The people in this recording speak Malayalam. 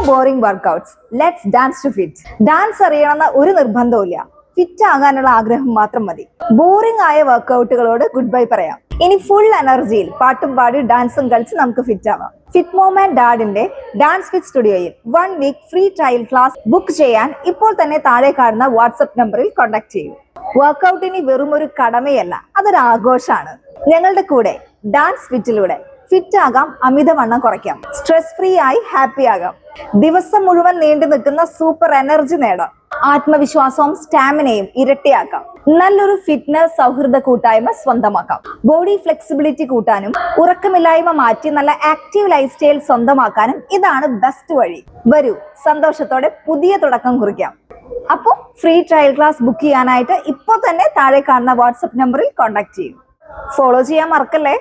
Boring workouts, let's dance to fit. Dance അറിയണമെന്ന ഒരു നിർബന്ധവുമില്ല, ഫിറ്റ് ആകാനുള്ള ആഗ്രഹം മാത്രം മതി. ബോറിംഗ് ആയ വർക്കൗട്ടുകളോട് ഗുഡ് ബൈ പറയാം. ഇനി ഫുൾ എനർജിയിൽ പാട്ടും പാടി ഡാൻസും കളിച്ച് നമുക്ക് ഫിറ്റ് ആവാം. ഫിറ്റ് മോമെന്റ് ഡാഡിന്റെ ഡാൻസ് ഫിറ്റ് സ്റ്റുഡിയോയിൽ 1 week free trial class book ചെയ്യാൻ ഇപ്പോൾ തന്നെ താഴെ കാണുന്ന വാട്സ്ആപ്പ് നമ്പറിൽ കോൺടാക്ട് ചെയ്യൂ. വർക്കൗട്ടിന് വെറും ഒരു കടമയല്ല, അതൊരു ആഘോഷമാണ്. ഞങ്ങളുടെ കൂടെ ഡാൻസ് ഫിറ്റിലൂടെ ഫിറ്റ് ആകാം, അമിതവണ്ണം കുറയ്ക്കാം, സ്ട്രെസ് ഫ്രീ ആയി ഹാപ്പി ആകാം, ദിവസം മുഴുവൻ നീണ്ടു നിൽക്കുന്ന സൂപ്പർ എനർജി നേടാം, ആത്മവിശ്വാസവും സ്റ്റാമിനയും ഇരട്ടിയാക്കാം, നല്ലൊരു ഫിറ്റ്നസ് സൗഹൃദ കൂട്ടായ്മ സ്വന്തമാക്കാം, ബോഡി ഫ്ലെക്സിബിലിറ്റി കൂട്ടാനും ഉറക്കമില്ലായ്മ മാറ്റി നല്ല ആക്റ്റീവ് ലൈഫ് സ്റ്റൈൽ സ്വന്തമാക്കാനും ഇതാണ് ബെസ്റ്റ് വഴി. വരൂ, സന്തോഷത്തോടെ പുതിയ തുടക്കം കുറിക്കാം. അപ്പോൾ ഫ്രീ ട്രയൽ ക്ലാസ് ബുക്ക് ചെയ്യാനായിട്ട് ഇപ്പോൾ തന്നെ താഴെ കാണുന്ന വാട്സ്ആപ്പ് നമ്പറിൽ കോൺടാക്ട് ചെയ്യൂ. ഫോളോ ചെയ്യാൻ മറക്കല്ലേ.